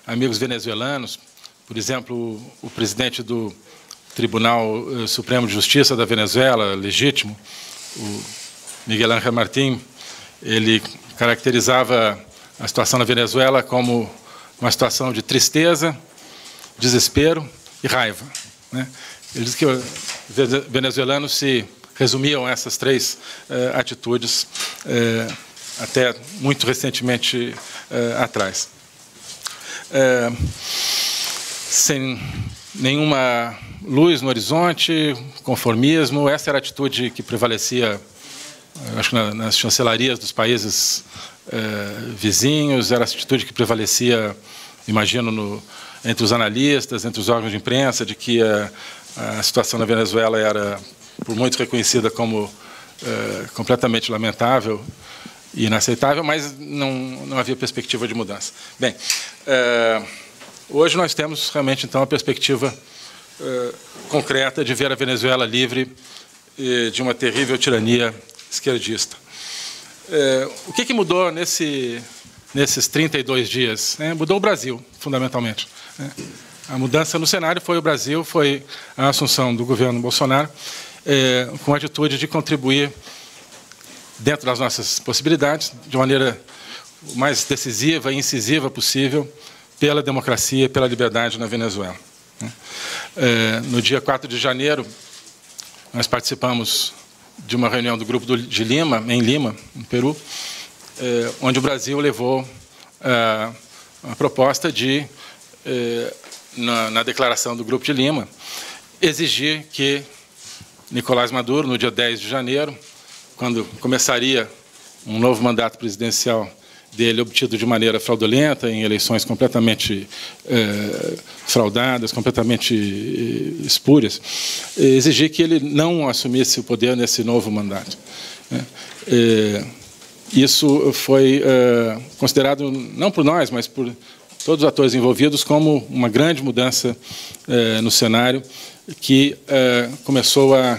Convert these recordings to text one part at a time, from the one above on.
amigos venezuelanos, por exemplo, o presidente do Tribunal Supremo de Justiça da Venezuela, legítimo, o Miguel Ángel Martín, ele caracterizava a situação na Venezuela como uma situação de tristeza, desespero e raiva, né? Ele diz que os venezuelanos se resumiam a essas três atitudes até muito recentemente atrás. Sem nenhuma luz no horizonte, conformismo, essa era a atitude que prevalecia, acho que nas chancelarias dos países vizinhos, era a atitude que prevalecia, imagino, entre os analistas, entre os órgãos de imprensa, de que a situação na Venezuela era, por muitos, reconhecida como completamente lamentável e inaceitável, mas não havia perspectiva de mudança. Bem, hoje nós temos realmente, então, a perspectiva concreta de ver a Venezuela livre de uma terrível tirania esquerdista. O que mudou nesses 32 dias? Mudou o Brasil, fundamentalmente. A mudança no cenário foi o Brasil, foi a assunção do governo Bolsonaro, com a atitude de contribuir, dentro das nossas possibilidades, de maneira mais decisiva e incisiva possível, pela democracia e pela liberdade na Venezuela. No dia 4 de janeiro, nós participamos de uma reunião do Grupo de Lima, em Lima, no Peru, onde o Brasil levou a proposta de, na declaração do Grupo de Lima, exigir que Nicolás Maduro, no dia 10 de janeiro, quando começaria um novo mandato presidencial dele, obtido de maneira fraudulenta, em eleições completamente fraudadas, completamente espúrias, exigir que ele não assumisse o poder nesse novo mandato. Isso foi considerado, não por nós, mas por todos os atores envolvidos, como uma grande mudança no cenário, que começou a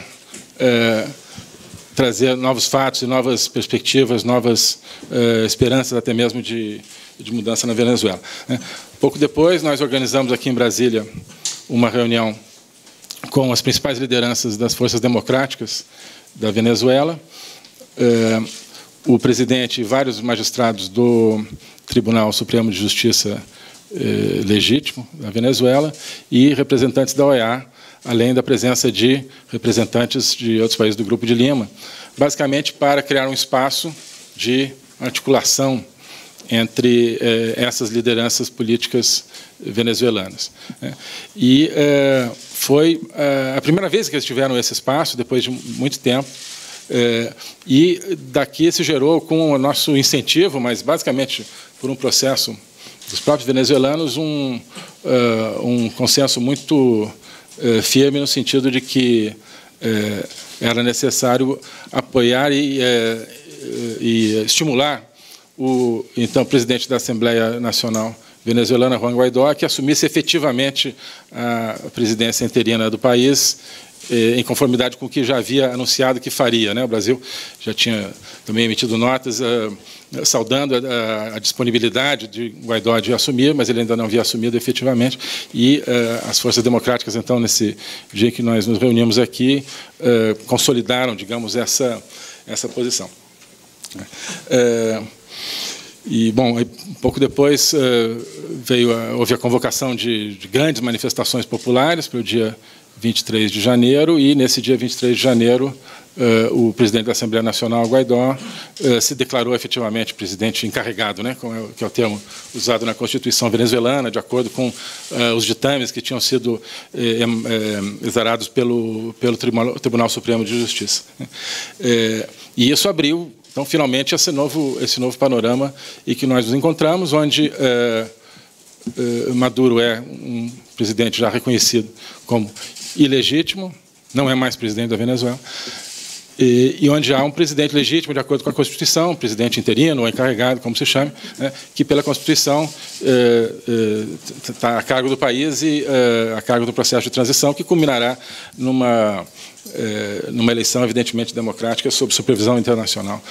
trazer novos fatos e novas perspectivas, novas esperanças até mesmo de mudança na Venezuela. Pouco depois, nós organizamos aqui em Brasília uma reunião com as principais lideranças das forças democráticas da Venezuela, o presidente e vários magistrados do Tribunal Supremo de Justiça legítimo da Venezuela e representantes da OEA, além da presença de representantes de outros países do Grupo de Lima, basicamente para criar um espaço de articulação entre essas lideranças políticas venezuelanas. E foi a primeira vez que eles tiveram esse espaço, depois de muito tempo, e daqui se gerou, com o nosso incentivo, mas basicamente por um processo dos próprios venezuelanos, um consenso muito firme no sentido de que era necessário apoiar e estimular o então presidente da Assembleia Nacional venezuelana, Juan Guaidó, que assumisse efetivamente a presidência interina do país, em conformidade com o que já havia anunciado que faria, né? O Brasil já tinha também emitido notas saudando a disponibilidade de Guaidó de assumir, mas ele ainda não havia assumido efetivamente, e as forças democráticas, então, nesse dia que nós nos reunimos aqui, consolidaram, digamos, essa posição. E, bom, pouco depois houve a convocação de grandes manifestações populares para o dia 23 de janeiro, e nesse dia 23 de janeiro o presidente da Assembleia Nacional, Guaidó, se declarou efetivamente presidente encarregado, né, que é o termo usado na Constituição venezuelana, de acordo com os ditames que tinham sido exarados pelo Tribunal Supremo de Justiça. E isso abriu, então, finalmente, esse novo panorama em que nós nos encontramos, onde Maduro é um presidente já reconhecido como ilegítimo, não é mais presidente da Venezuela, e onde há um presidente legítimo, de acordo com a Constituição, um presidente interino ou encarregado, como se chame, né, que pela Constituição está a cargo do país e a cargo do processo de transição, que culminará numa eleição evidentemente democrática sob supervisão internacional.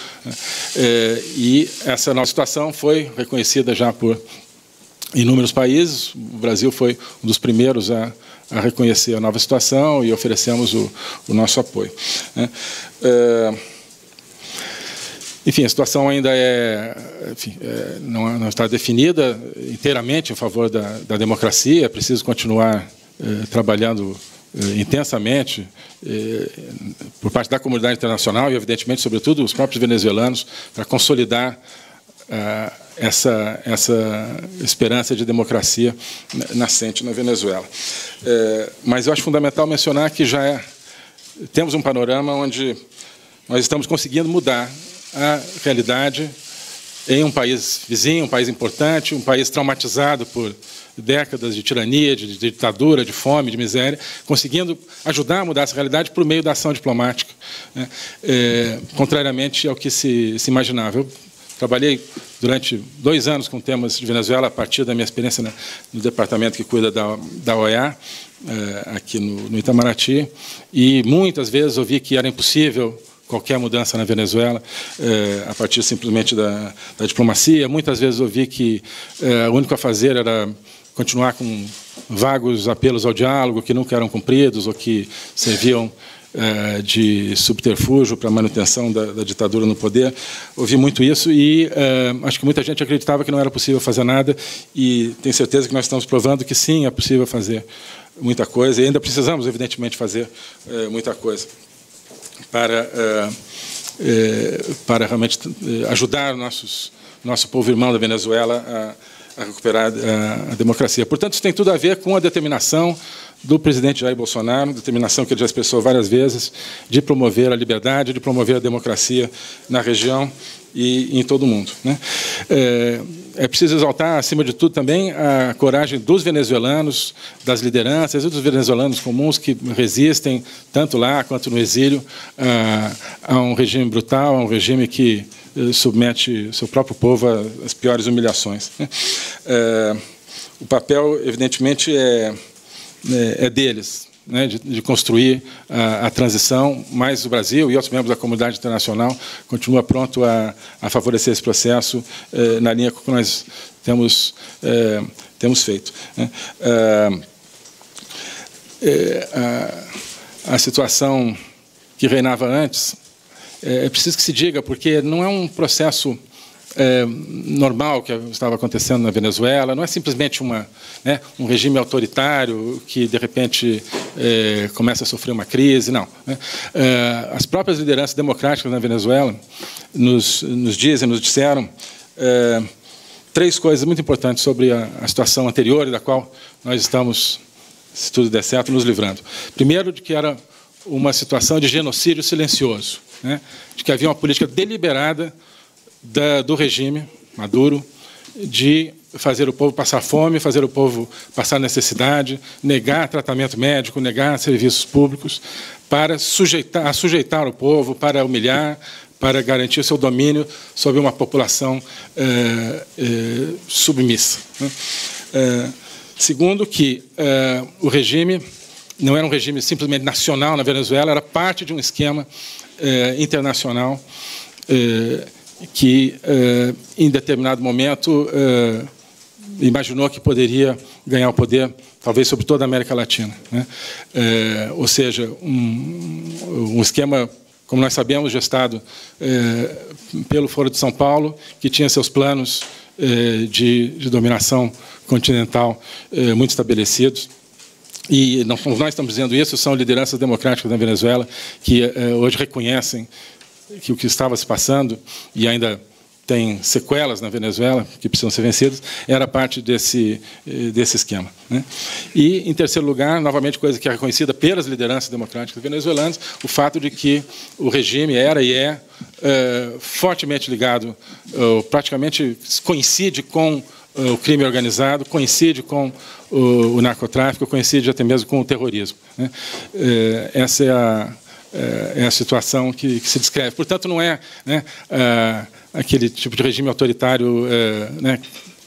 E essa nova situação foi reconhecida já por inúmeros países. O Brasil foi um dos primeiros a reconhecer a nova situação e oferecemos o nosso apoio, né? Enfim, a situação ainda não está definida inteiramente em favor da democracia. É preciso continuar trabalhando intensamente por parte da comunidade internacional e, evidentemente, sobretudo, os próprios venezuelanos, para consolidar essa esperança de democracia nascente na Venezuela. Mas eu acho fundamental mencionar que já temos um panorama onde nós estamos conseguindo mudar a realidade em um país vizinho, um país importante, um país traumatizado por décadas de tirania, de ditadura, de fome, de miséria, conseguindo ajudar a mudar essa realidade por meio da ação diplomática, né? Contrariamente ao que se imaginava. Eu trabalhei durante 2 anos com temas de Venezuela, a partir da minha experiência no departamento que cuida da OEA, aqui no Itamaraty, e muitas vezes ouvi que era impossível qualquer mudança na Venezuela a partir simplesmente da diplomacia. Muitas vezes ouvi que o único a fazer era continuar com vagos apelos ao diálogo que nunca eram cumpridos ou que serviam de subterfúgio para a manutenção da ditadura no poder. Ouvi muito isso e acho que muita gente acreditava que não era possível fazer nada, e tenho certeza que nós estamos provando que sim, é possível fazer muita coisa, e ainda precisamos, evidentemente, fazer muita coisa para realmente ajudar nosso povo irmão da Venezuela a recuperar a democracia. Portanto, isso tem tudo a ver com a determinação do presidente Jair Bolsonaro, determinação que ele já expressou várias vezes, de promover a liberdade, de promover a democracia na região e em todo o mundo, né? É preciso exaltar, acima de tudo, também a coragem dos venezuelanos, das lideranças e dos venezuelanos comuns que resistem, tanto lá quanto no exílio, a um regime brutal, a um regime que submete seu próprio povo às piores humilhações, né? O papel, evidentemente, é deles, né, de construir a transição, mas o Brasil e outros membros da comunidade internacional continua pronto a favorecer esse processo na linha que nós temos feito, né? A situação que reinava antes, é preciso que se diga, porque não é um processo normal que estava acontecendo na Venezuela, não é simplesmente um regime autoritário que, de repente, começa a sofrer uma crise, não, né? As próprias lideranças democráticas na Venezuela nos disseram 3 coisas muito importantes sobre a situação anterior e da qual nós estamos, se tudo der certo, nos livrando. Primeiro, de que era uma situação de genocídio silencioso, né? De que havia uma política deliberada do regime Maduro de fazer o povo passar fome, fazer o povo passar necessidade, negar tratamento médico, negar serviços públicos, para sujeitar o povo, para humilhar, para garantir o seu domínio sobre uma população submissa, né? Segundo, que o regime não era um regime simplesmente nacional na Venezuela, era parte de um esquema internacional que, em determinado momento, imaginou que poderia ganhar o poder, talvez, sobre toda a América Latina, né? Ou seja, um esquema, como nós sabemos, gestado pelo Foro de São Paulo, que tinha seus planos de dominação continental muito estabelecidos. E não nós estamos dizendo isso, são lideranças democráticas da Venezuela que hoje reconhecem que o que estava se passando, e ainda tem sequelas na Venezuela que precisam ser vencidas, era parte desse esquema, né? E, em terceiro lugar, novamente, coisa que é reconhecida pelas lideranças democráticas venezuelanas, o fato de que o regime era e é fortemente ligado, praticamente coincide com o crime organizado, coincide com o narcotráfico, coincide até mesmo com o terrorismo, né? Essa é a situação que se descreve. Portanto, não é, né, aquele tipo de regime autoritário, né,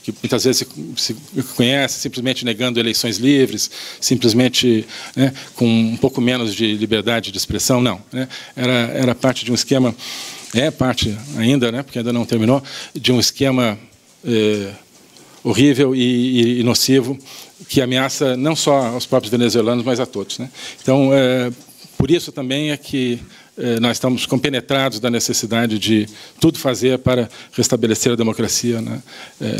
que muitas vezes se conhece, simplesmente negando eleições livres, simplesmente, né, com um pouco menos de liberdade de expressão, não, né? Era parte de um esquema, parte ainda, né, porque ainda não terminou, de um esquema horrível e nocivo que ameaça não só aos próprios venezuelanos, mas a todos, né? Então, por isso também é que nós estamos compenetrados da necessidade de tudo fazer para restabelecer a democracia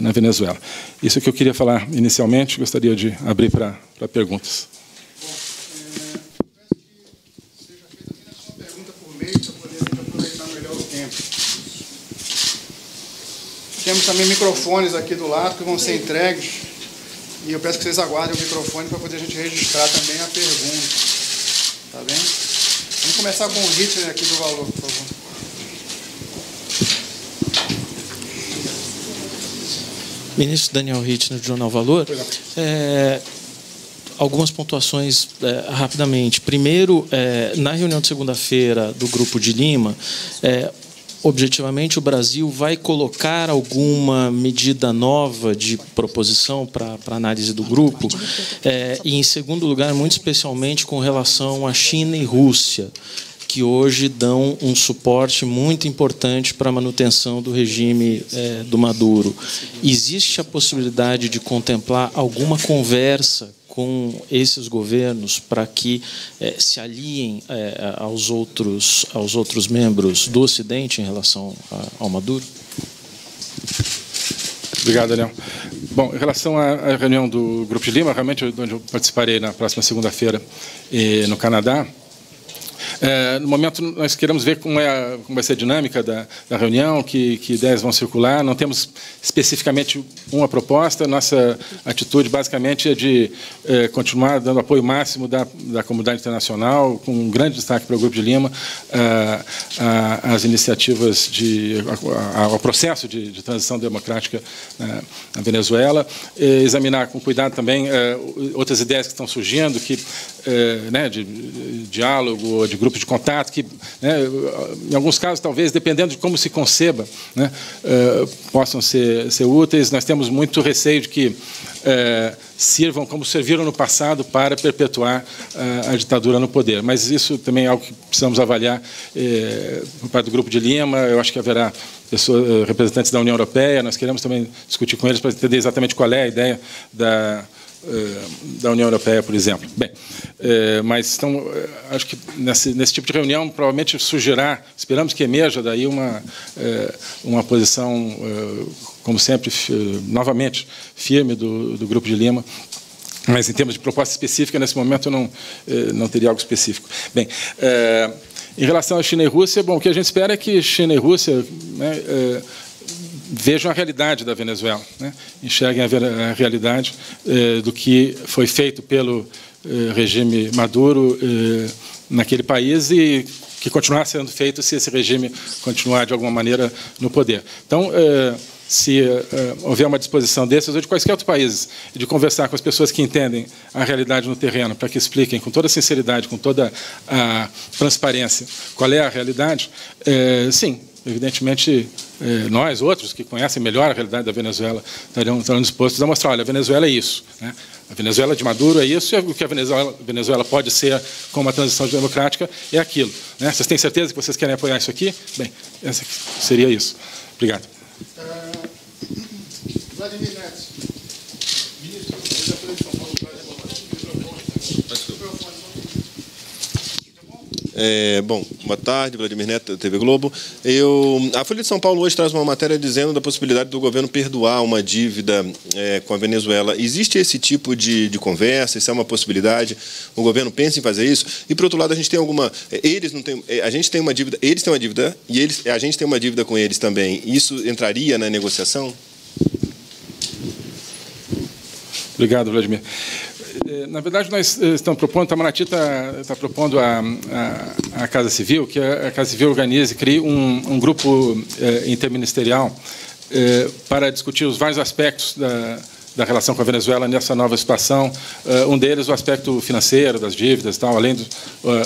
na Venezuela. Isso que eu queria falar inicialmente, gostaria de abrir para perguntas. Bom, eu peço que seja feita apenas uma pergunta por mês para poder aproveitar melhor o tempo. Temos também microfones aqui do lado que vão ser entregues e eu peço que vocês aguardem o microfone para poder a gente registrar também a pergunta. Tá bem? Vamos começar com o Hitler aqui do Valor, por favor. Ministro Daniel Hitler, do Jornal Valor. Algumas pontuações rapidamente. Primeiro, na reunião de segunda-feira do Grupo de Lima, objetivamente, o Brasil vai colocar alguma medida nova de proposição para análise do grupo? E, em segundo lugar, muito especialmente com relação à China e Rússia, que hoje dão um suporte muito importante para a manutenção do regime do Maduro. Existe a possibilidade de contemplar alguma conversa com esses governos para que se aliem aos outros membros do Ocidente em relação ao Maduro? Obrigado, Daniel. Bom, em relação à reunião do Grupo de Lima, realmente, onde eu participarei na próxima segunda-feira no Canadá, no momento, nós queremos ver como vai ser a dinâmica da reunião, que ideias vão circular. Não temos especificamente uma proposta. Nossa atitude, basicamente, é de continuar dando apoio máximo da comunidade internacional, com um grande destaque para o Grupo de Lima, às iniciativas, ao processo de transição democrática na Venezuela. Examinar com cuidado também outras ideias que estão surgindo, de diálogo ou de grupo de contato, que, em alguns casos, talvez, dependendo de como se conceba, possam ser úteis. Nós temos muito receio de que sirvam como serviram no passado para perpetuar a ditadura no poder. Mas isso também é algo que precisamos avaliar por parte do Grupo de Lima. Eu acho que haverá representantes da União Europeia. Nós queremos também discutir com eles para entender exatamente qual é a ideia da União Europeia, por exemplo. Bem, mas então, acho que nesse tipo de reunião provavelmente surgirá, esperamos que emerja daí uma posição, como sempre, novamente firme do Grupo de Lima. Mas em termos de proposta específica, nesse momento eu não teria algo específico. Bem, em relação à China e Rússia, bom, o que a gente espera é que China e Rússia vejam a realidade da Venezuela, enxerguem a realidade do que foi feito pelo regime Maduro naquele país e que continuará sendo feito se esse regime continuar, de alguma maneira, no poder. Então, se houver uma disposição desses ou de quaisquer outros países, de conversar com as pessoas que entendem a realidade no terreno, para que expliquem com toda a sinceridade, com toda a transparência, qual é a realidade, sim, evidentemente, nós, outros, que conhecem melhor a realidade da Venezuela, estarão dispostos a mostrar, olha, a Venezuela é isso. A Venezuela de Maduro é isso, e o que a Venezuela pode ser com uma transição democrática é aquilo. Vocês têm certeza que vocês querem apoiar isso aqui? Bem, seria isso. Obrigado. Vladimir Neto. Ministro, Bom, boa tarde, Vladimir Neto, TV Globo. A Folha de São Paulo hoje traz uma matéria dizendo da possibilidade do governo perdoar uma dívida com a Venezuela. Existe esse tipo de conversa? Isso é uma possibilidade? O governo pensa em fazer isso? E, por outro lado, a gente tem alguma... a gente tem uma dívida, eles têm uma dívida e a gente tem uma dívida com eles também. Isso entraria na negociação? Obrigado, Vladimir. Na verdade, nós estamos propondo, a Itamaraty está propondo à Casa Civil, que a Casa Civil organize e crie um grupo interministerial para discutir os vários aspectos da relação com a Venezuela nessa nova situação. Um deles, o aspecto financeiro das dívidas, tal, além de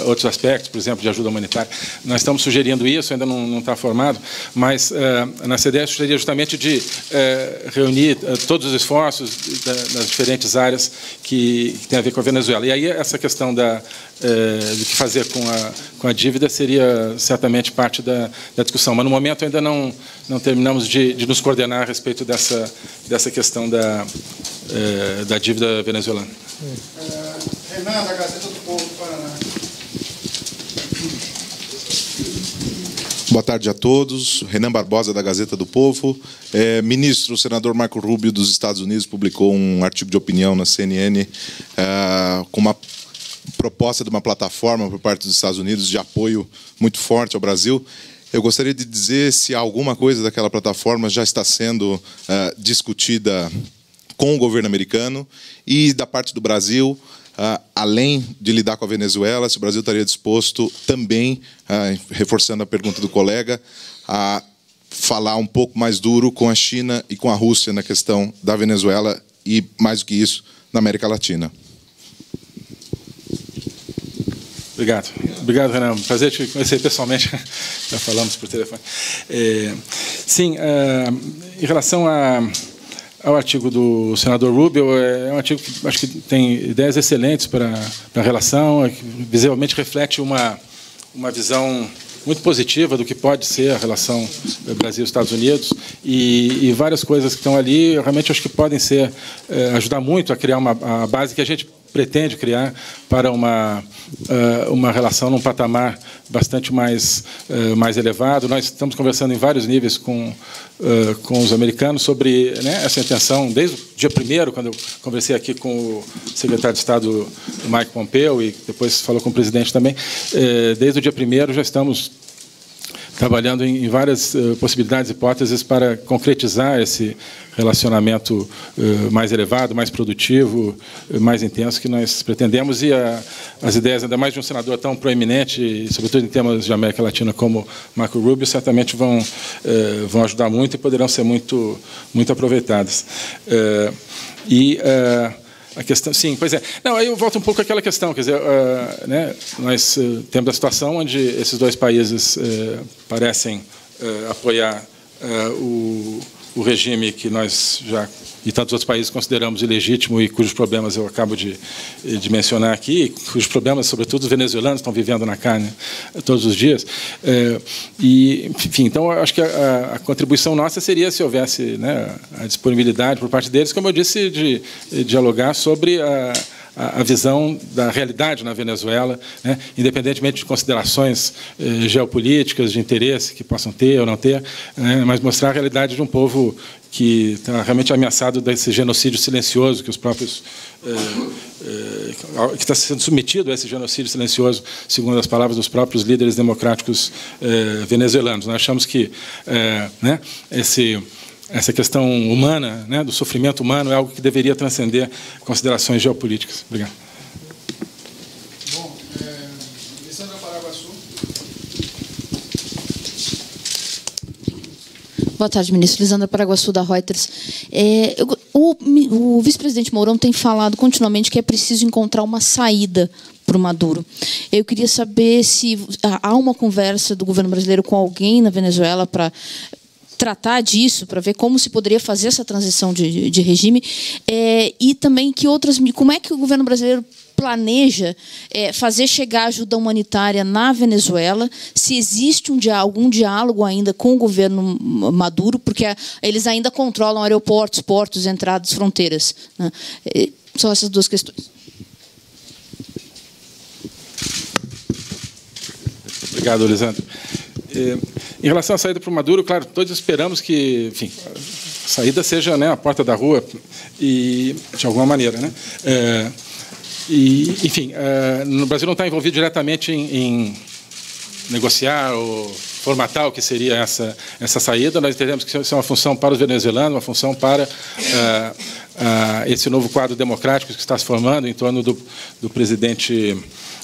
outros aspectos, por exemplo, de ajuda humanitária. Nós estamos sugerindo isso, ainda não está formado, mas a nossa ideia seria justamente de reunir todos os esforços das diferentes áreas que têm a ver com a Venezuela. E aí essa questão do que fazer com a dívida seria certamente parte da discussão. Mas, no momento, ainda não terminamos de nos coordenar a respeito dessa questão da dívida venezuelana. Renan, da Gazeta do Povo do Paraná. Boa tarde a todos. Renan Barbosa, da Gazeta do Povo. Ministro, o senador Marco Rubio, dos Estados Unidos, publicou um artigo de opinião na CNN com uma proposta de uma plataforma por parte dos Estados Unidos de apoio muito forte ao Brasil. Eu gostaria de dizer se alguma coisa daquela plataforma já está sendo discutida com o governo americano e da parte do Brasil, além de lidar com a Venezuela, se o Brasil estaria disposto também, reforçando a pergunta do colega, a falar um pouco mais duro com a China e com a Rússia na questão da Venezuela e, mais do que isso, na América Latina. Obrigado. Obrigado, Renan. Prazer te conhecer pessoalmente. Já falamos por telefone. Sim, em relação ao artigo do senador Rubio, é um artigo que acho que tem ideias excelentes para a relação, que visivelmente reflete uma visão muito positiva do que pode ser a relação Brasil-Estados Unidos e várias coisas que estão ali, realmente acho que podem ajudar muito a criar a base que a gente pretende criar para uma relação num patamar bastante mais elevado. Nós estamos conversando em vários níveis com os americanos sobre, né, essa intenção, desde o dia 1º, quando eu conversei aqui com o secretário de Estado Mike Pompeo e depois falou com o presidente também, desde o dia 1º já estamos trabalhando em várias possibilidades, hipóteses para concretizar esse relacionamento mais elevado, mais produtivo, mais intenso que nós pretendemos. E as ideias, ainda mais de um senador tão proeminente, sobretudo em temas de América Latina como Marco Rubio, certamente vão ajudar muito e poderão ser muito aproveitadas. A questão, sim, pois é. Não, aí eu volto um pouco àquela questão, quer dizer, né, nós temos a situação onde esses dois países parecem apoiar o regime que nós e tantos outros países consideramos ilegítimo e cujos problemas eu acabo de mencionar aqui, cujos problemas, sobretudo, os venezuelanos estão vivendo na carne todos os dias. Enfim, então, eu acho que a contribuição nossa seria se houvesse, né, a disponibilidade por parte deles, como eu disse, de dialogar sobre a visão da realidade na Venezuela, né, independentemente de considerações geopolíticas, de interesse que possam ter ou não ter, né, mas mostrar a realidade de um povo que está realmente ameaçado desse genocídio silencioso que os próprios que está sendo submetido a esse genocídio silencioso, segundo as palavras dos próprios líderes democráticos venezuelanos. Nós achamos que, né, essa questão humana, né, do sofrimento humano, é algo que deveria transcender considerações geopolíticas. Obrigado. Bom, Lisandra Paraguaçu. Boa tarde, ministro. Lisandra Paraguaçu, da Reuters. O vice-presidente Mourão tem falado continuamente que é preciso encontrar uma saída para o Maduro. Eu queria saber se há uma conversa do governo brasileiro com alguém na Venezuela para tratar disso, para ver como se poderia fazer essa transição de regime, e também como é que o governo brasileiro planeja fazer chegar ajuda humanitária na Venezuela, se existe algum diálogo ainda com o governo Maduro, porque eles ainda controlam aeroportos, portos, entradas, fronteiras, né? São essas duas questões. Obrigado, Lisandro. Em relação à saída para o Maduro, claro, todos esperamos que, enfim, a saída seja, né, a porta da rua, e de alguma maneira, né? Enfim, no Brasil não está envolvido diretamente em negociar ou formatar o que seria essa saída. Nós entendemos que isso é uma função para os venezuelanos, uma função para esse novo quadro democrático que está se formando em torno do presidente,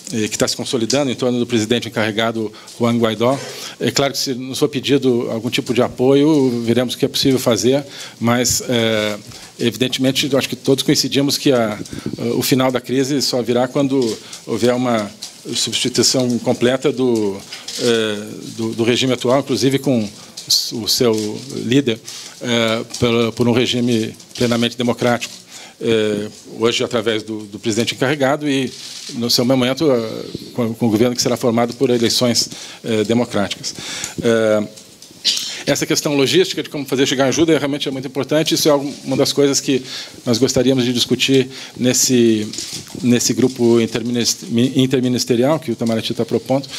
que está se consolidando em torno do presidente encarregado Juan Guaidó. É claro que, se nos for pedido algum tipo de apoio, veremos o que é possível fazer, mas, evidentemente, eu acho que todos coincidimos que o final da crise só virá quando houver uma substituição completa do regime atual, inclusive com o seu líder, por um regime plenamente democrático. Hoje, através do presidente encarregado e, no seu momento, com o governo que será formado por eleições democráticas. Essa questão logística de como fazer chegar ajuda realmente é muito importante. Isso é uma das coisas que nós gostaríamos de discutir nesse grupo interministerial que o Itamaraty está propondo,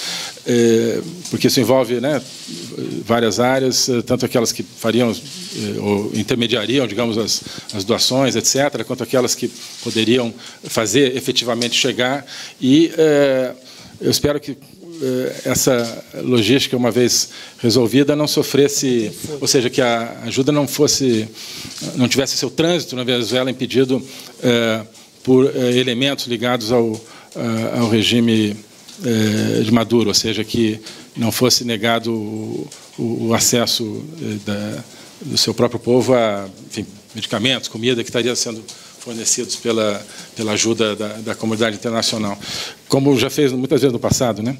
porque isso envolve, né, várias áreas, tanto aquelas que fariam ou intermediariam, digamos, as doações, etc., quanto aquelas que poderiam fazer efetivamente chegar. E eu espero que essa logística, uma vez resolvida, não sofresse, ou seja, que a ajuda não tivesse seu trânsito na Venezuela impedido por elementos ligados ao regime de Maduro, ou seja, que não fosse negado o acesso do seu próprio povo a, enfim, medicamentos, comida que estaria sendo fornecidos pela ajuda da comunidade internacional, como já fez muitas vezes no passado, né?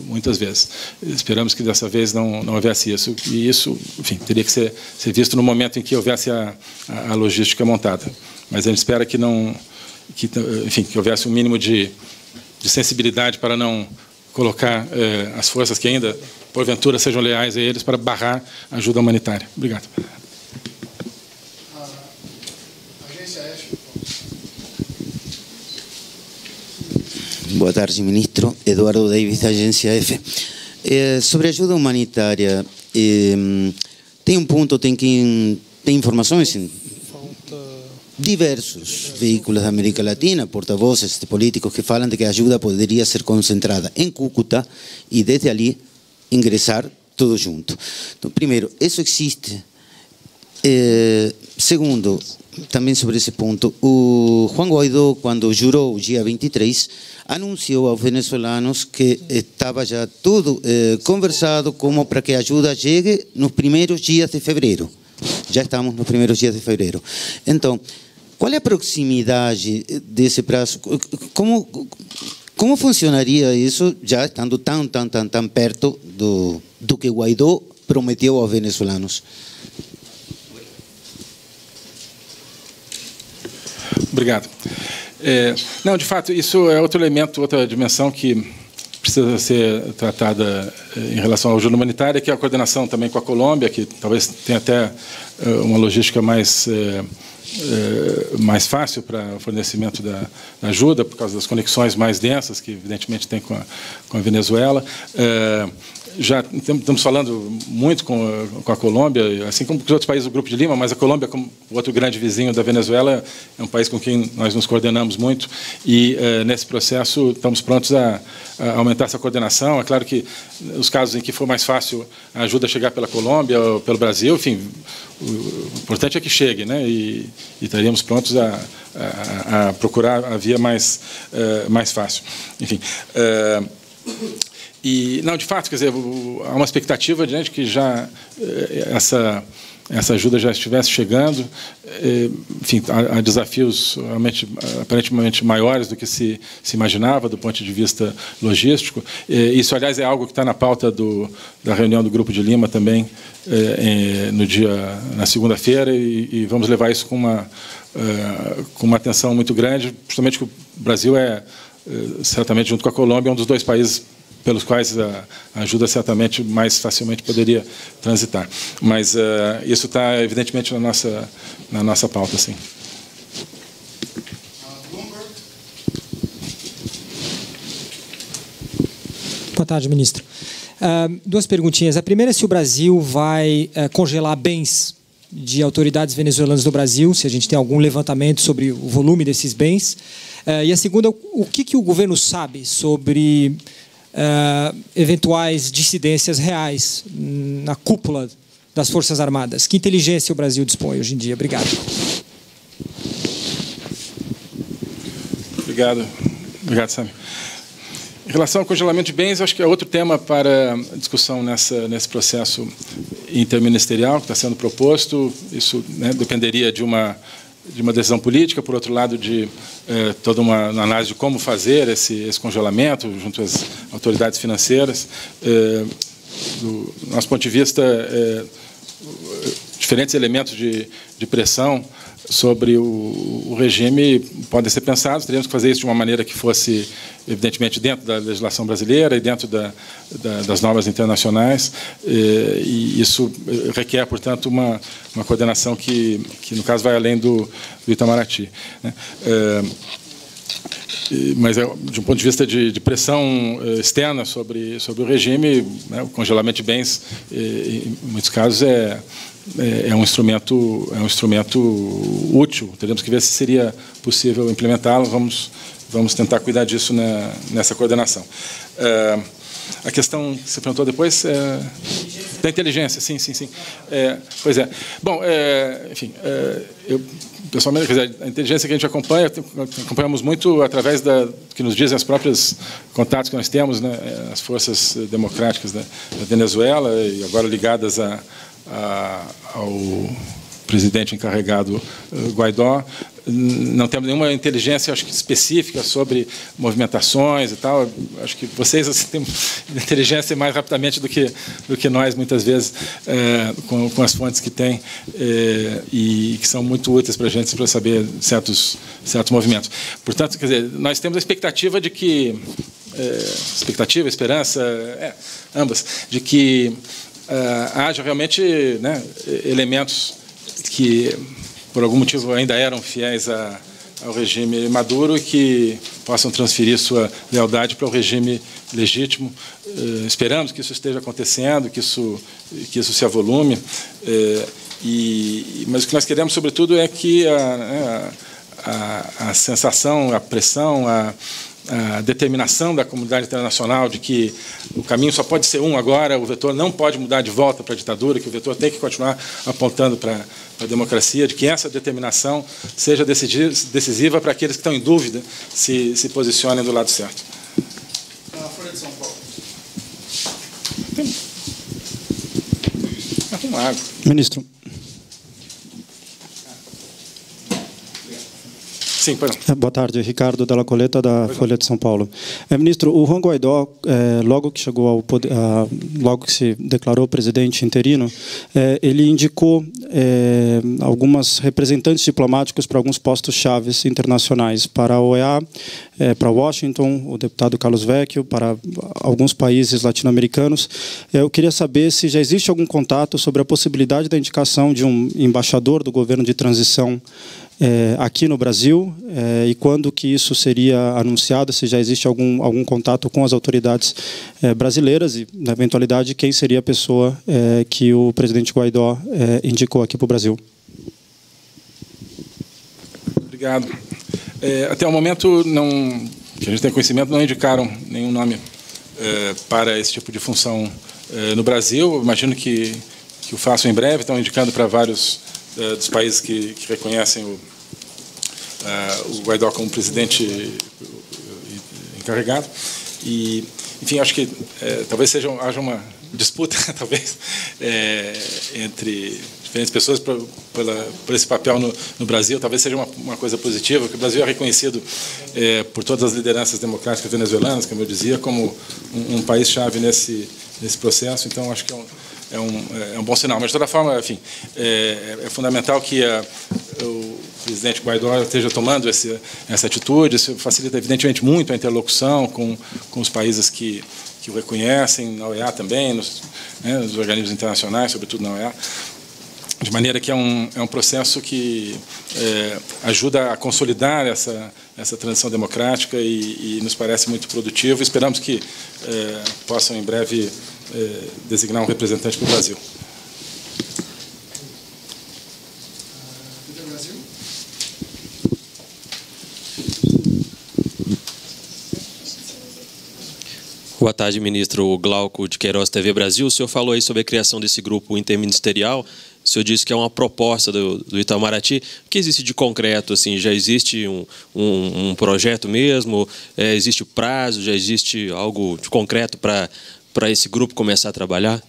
Muitas vezes. Esperamos que dessa vez não houvesse isso. E isso, enfim, teria que ser visto no momento em que houvesse a logística montada. Mas a gente espera que que houvesse um mínimo de sensibilidade para não colocar as forças que ainda, porventura, sejam leais a eles para barrar a ajuda humanitária. Obrigado. Boa tarde, ministro. Eduardo Davis, da Agência F. Sobre ajuda humanitária, tem ponto, tem informações em diversos veículos da América Latina, porta-vozes de políticos que falam de que a ajuda poderia ser concentrada em Cúcuta e, desde ali, ingressar tudo junto. Então, primeiro, isso existe. Segundo, também sobre esse ponto, o Juan Guaidó, quando jurou o dia 23, anunciou aos venezuelanos que estava já tudo conversado como para que a ajuda chegue nos primeiros dias de fevereiro. Já estamos nos primeiros dias de fevereiro. Então, qual é a proximidade desse prazo? Como funcionaria isso, já estando tão perto do que Guaidó prometeu aos venezuelanos? Obrigado. Não, de fato, isso é outro elemento, outra dimensão que precisa ser tratada em relação à ajuda humanitária, que é a coordenação também com a Colômbia, que talvez tenha até uma logística mais fácil para o fornecimento da ajuda, por causa das conexões mais densas que, evidentemente, tem com a Venezuela. Já estamos falando muito com a Colômbia, assim como com os outros países do Grupo de Lima, mas a Colômbia, como o outro grande vizinho da Venezuela, é um país com quem nós nos coordenamos muito e, nesse processo, estamos prontos a aumentar essa coordenação. É claro que os casos em que for mais fácil a ajuda chegar pela Colômbia ou pelo Brasil, enfim, o importante é que chegue, né? E estaríamos prontos a procurar a via mais fácil. Enfim. E, não, de fato, quer dizer, há uma expectativa de que já essa ajuda já estivesse chegando. Enfim, há desafios aparentemente maiores do que se imaginava do ponto de vista logístico. Isso, aliás, é algo que está na pauta da reunião do Grupo de Lima também, na segunda-feira, e vamos levar isso com uma atenção muito grande, justamente que o Brasil certamente, junto com a Colômbia, um dos dois países pelos quais a ajuda certamente mais facilmente poderia transitar. Mas isso está, evidentemente, na nossa pauta, sim. Boa tarde, ministro. Duas perguntinhas. A primeira é se o Brasil vai congelar bens de autoridades venezuelanas do Brasil, se a gente tem algum levantamento sobre o volume desses bens. E a segunda, o que o governo sabe sobre eventuais dissidências reais na cúpula das Forças Armadas? Que inteligência o Brasil dispõe hoje em dia? Obrigado. Obrigado, Sami. Em relação ao congelamento de bens, acho que é outro tema para discussão nesse processo interministerial que está sendo proposto. Isso, né, dependeria de uma decisão política, por outro lado, de toda uma análise de como fazer esse congelamento junto às autoridades financeiras. Do nosso ponto de vista, diferentes elementos de pressão sobre o regime podem ser pensados. Teríamos que fazer isso de uma maneira que fosse, evidentemente, dentro da legislação brasileira e dentro das normas internacionais. E isso requer, portanto, uma coordenação que, no caso, vai além do Itamaraty, né? Mas, de um ponto de vista de pressão externa sobre o regime, né, o congelamento de bens, em muitos casos, é um instrumento útil. Teremos que ver se seria possível implementá-lo. Vamos tentar cuidar disso nessa coordenação. A questão que você perguntou depois da inteligência, sim. Pois é. Bom, enfim, eu pessoalmente, quer dizer, a inteligência que a gente acompanhamos muito através do que nos dizem os próprios contatos que nós temos, né, as forças democráticas da Venezuela, e agora ligadas ao presidente encarregado Guaidó. Não temos nenhuma inteligência, acho que, específica sobre movimentações e tal. Acho que vocês assim, têm inteligência mais rapidamente do que nós, muitas vezes, com as fontes que têm e que são muito úteis para a gente para saber certos movimentos. Portanto, quer dizer, nós temos a expectativa de que esperança, ambas, de que haja realmente, né, elementos que, por algum motivo, ainda eram fiéis ao regime Maduro e que possam transferir sua lealdade para o regime legítimo. Esperamos que isso esteja acontecendo, que isso se avolume. Mas o que nós queremos, sobretudo, é que a sensação, a pressão, a determinação da comunidade internacional de que o caminho só pode ser um agora, o vetor não pode mudar de volta para a ditadura, que o vetor tem que continuar apontando para a democracia, de que essa determinação seja decisiva para aqueles que estão em dúvida se posicionem do lado certo. A Folha de São Paulo. Com água. Ministro. Sim, perdão. Boa tarde, Ricardo Della Coleta, da Folha de São Paulo. Ministro, o Juan Guaidó, logo que chegou ao poder, logo que se declarou presidente interino, ele indicou algumas representantes diplomáticos para alguns postos chaves internacionais, para a OEA, para Washington, o deputado Carlos Vecchio, para alguns países latino-americanos. Eu queria saber se já existe algum contato sobre a possibilidade da indicação de um embaixador do governo de transição aqui no Brasil, e quando que isso seria anunciado, se já existe algum contato com as autoridades brasileiras e, na eventualidade, quem seria a pessoa que o presidente Guaidó indicou aqui para o Brasil. Obrigado. Até o momento, que a gente tem conhecimento, não indicaram nenhum nome para esse tipo de função no Brasil. Eu imagino que o façam em breve. Estão indicando para vários dos países que reconhecem o Guaidó como presidente encarregado. E, enfim, acho que talvez haja uma disputa, talvez, entre diferentes pessoas por esse papel no Brasil. Talvez seja uma coisa positiva, porque o Brasil é reconhecido por todas as lideranças democráticas venezuelanas, como eu dizia, como um país-chave nesse processo. Então, acho que é um bom sinal. Mas, de toda forma, enfim, é fundamental que o presidente Guaidó esteja tomando essa atitude. Isso facilita, evidentemente, muito a interlocução com os países que o reconhecem, na OEA também, nos organismos internacionais, sobretudo na OEA, de maneira que é um processo que ajuda a consolidar essa transição democrática e nos parece muito produtivo. Esperamos que possam, em breve, designar um representante para o Brasil. Boa tarde, ministro Glauco de Queiroz, TV Brasil. O senhor falou aí sobre a criação desse grupo interministerial. O senhor disse que é uma proposta do Itamaraty. O que existe de concreto? Assim, já existe um projeto mesmo? Existe prazo? Já existe algo de concreto para esse grupo começar a trabalhar?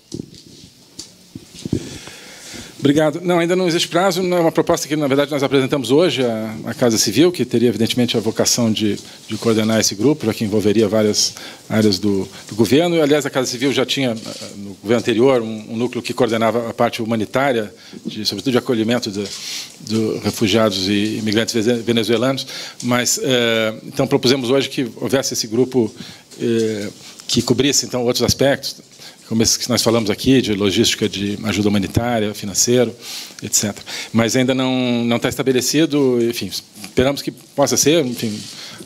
Obrigado. Não, ainda não existe prazo. É uma proposta que, na verdade, nós apresentamos hoje à Casa Civil, que teria, evidentemente, a vocação de coordenar esse grupo, já que envolveria várias áreas do governo. Aliás, a Casa Civil já tinha, no governo anterior, um núcleo que coordenava a parte humanitária, sobretudo de acolhimento de refugiados e imigrantes venezuelanos. Mas, então, propusemos hoje que houvesse esse grupo que cobrisse, então, outros aspectos, como esses que nós falamos aqui, de logística de ajuda humanitária, financeiro, etc. Mas ainda não está estabelecido, enfim, esperamos que possa ser, enfim,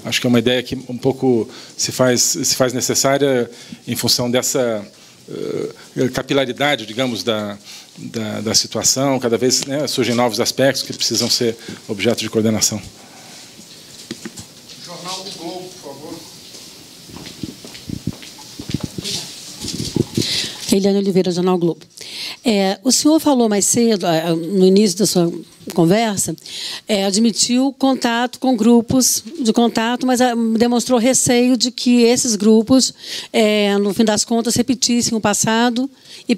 acho que é uma ideia que um pouco se faz necessária em função dessa capilaridade, digamos, da situação. Cada vez, né, surgem novos aspectos que precisam ser objeto de coordenação. Jornal do Globo, por favor. Eliane Oliveira, Jornal Globo. O senhor falou mais cedo, no início da sua conversa, admitiu contato com grupos de contato, mas demonstrou receio de que esses grupos, no fim das contas, repetissem o passado e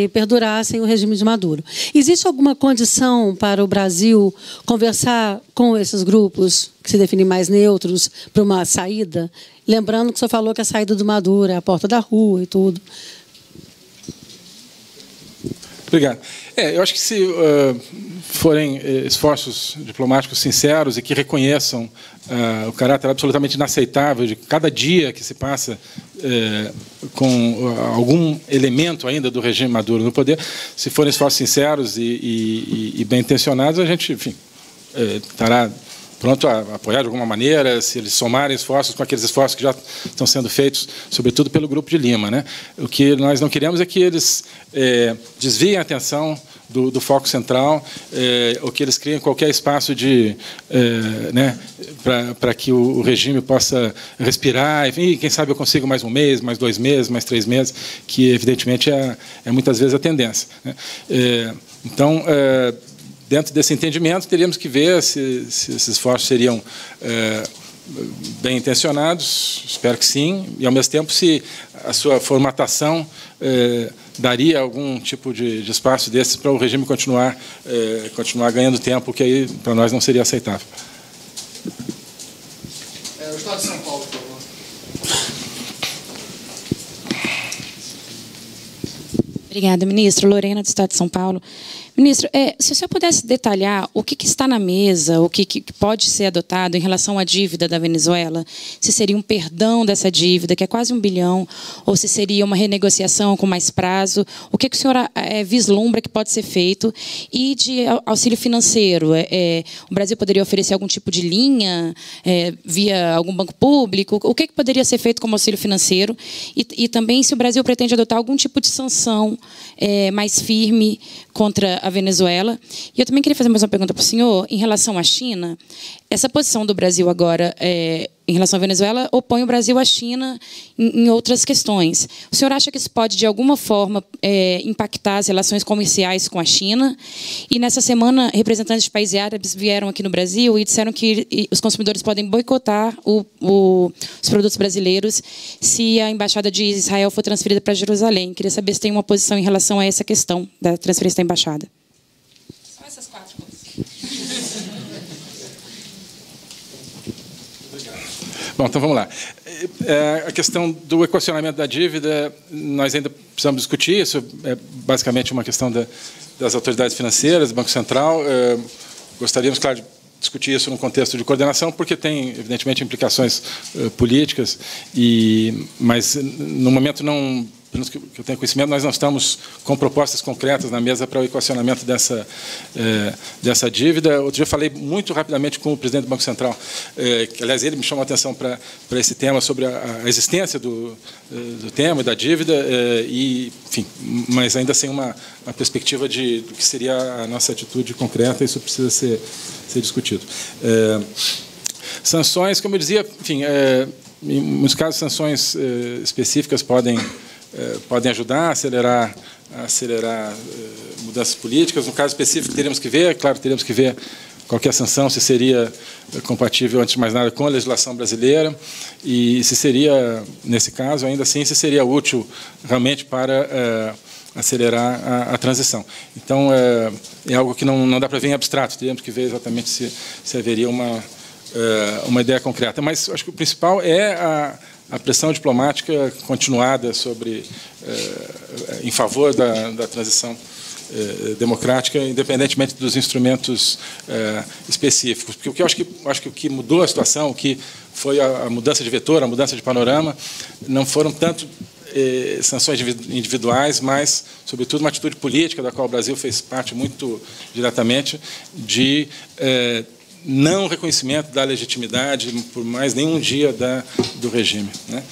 perdurassem o regime de Maduro. Existe alguma condição para o Brasil conversar com esses grupos, que se definem mais neutros, para uma saída? Lembrando que o senhor falou que a saída do Maduro é a porta da rua e tudo. Obrigado. Eu acho que se forem esforços diplomáticos sinceros e que reconheçam o caráter absolutamente inaceitável de cada dia que se passa com algum elemento ainda do regime Maduro no poder, se forem esforços sinceros e bem intencionados, a gente, enfim, estará pronto a apoiar de alguma maneira, se eles somarem esforços com aqueles esforços que já estão sendo feitos, sobretudo pelo Grupo de Lima, né? O que nós não queremos é que eles desviem a atenção do foco central, ou que eles criem qualquer espaço né, para que o regime possa respirar, enfim, quem sabe eu consigo mais um mês, mais 2 meses, mais 3 meses, que evidentemente é muitas vezes a tendência, né? Então, dentro desse entendimento, teríamos que ver se esses esforços seriam bem intencionados, espero que sim, e, ao mesmo tempo, se a sua formatação daria algum tipo de espaço desses para o regime continuar ganhando tempo, que aí, para nós, não seria aceitável. O Estado de São Paulo, por favor. Obrigada, ministro. Lorena, do Estado de São Paulo. Ministro, se o senhor pudesse detalhar o que está na mesa, o que pode ser adotado em relação à dívida da Venezuela, se seria um perdão dessa dívida, que é quase 1 bilhão, ou se seria uma renegociação com mais prazo, o que o senhor vislumbra que pode ser feito, e de auxílio financeiro. O Brasil poderia oferecer algum tipo de linha via algum banco público? O que poderia ser feito como auxílio financeiro? E também se o Brasil pretende adotar algum tipo de sanção mais firme contra a Venezuela. E eu também queria fazer mais uma pergunta para o senhor em relação à China. Essa posição do Brasil agora em relação à Venezuela opõe o Brasil à China em outras questões. O senhor acha que isso pode, de alguma forma, impactar as relações comerciais com a China? E, nessa semana, representantes de países árabes vieram aqui no Brasil e disseram que os consumidores podem boicotar os produtos brasileiros se a embaixada de Israel for transferida para Jerusalém. Queria saber se tem uma posição em relação a essa questão da transferência da embaixada. Só essas 4 coisas. Bom, então vamos lá. A questão do equacionamento da dívida, nós ainda precisamos discutir. Isso é basicamente uma questão das autoridades financeiras, do Banco Central. Gostaríamos, claro, de discutir isso no contexto de coordenação, porque tem, evidentemente, implicações políticas, mas, no momento, não, pelo menos que eu tenho conhecimento, nós não estamos com propostas concretas na mesa para o equacionamento dessa dívida. Outro dia eu falei muito rapidamente com o presidente do Banco Central, que, aliás, ele me chamou a atenção para esse tema, sobre a existência do tema e da dívida, enfim, mas ainda sem uma perspectiva do que seria a nossa atitude concreta. Isso precisa ser discutido. Sanções, como eu dizia, enfim, em muitos casos, sanções específicas podem podem ajudar a acelerar mudanças políticas. No caso específico, teríamos que ver, claro, teríamos que ver qualquer sanção, se seria compatível, antes de mais nada, com a legislação brasileira e se seria, nesse caso, ainda assim, se seria útil realmente para acelerar a transição. Então, é algo que não dá para ver em abstrato, teríamos que ver exatamente se haveria uma ideia concreta. Mas acho que o principal é a pressão diplomática continuada em favor da transição democrática, independentemente dos instrumentos específicos. Porque eu acho que o que mudou a situação, o que foi a mudança de vetor, a mudança de panorama, não foram tanto sanções individuais, mas, sobretudo, uma atitude política, da qual o Brasil fez parte muito diretamente, de não reconhecimento da legitimidade por mais nenhum dia do regime, né?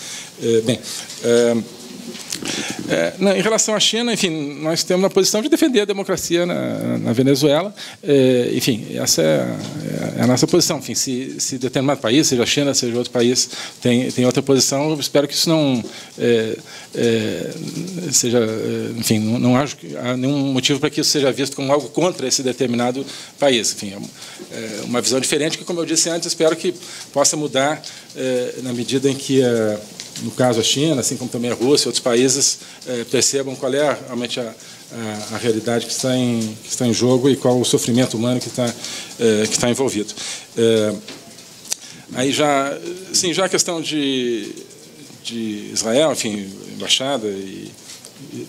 Em relação à China, enfim, nós temos a posição de defender a democracia na Venezuela. Enfim, essa é a nossa posição. Enfim, se determinado país, seja a China, seja outro país, tem outra posição, eu espero que isso não seja, enfim, não acho que há nenhum motivo para que isso seja visto como algo contra esse determinado país. Enfim, é uma visão diferente que, como eu disse antes, espero que possa mudar na medida em que no caso a China, assim como também a Rússia e outros países, percebam qual é realmente a realidade que está em jogo e qual o sofrimento humano que está envolvido. Aí já a questão de Israel, enfim, embaixada e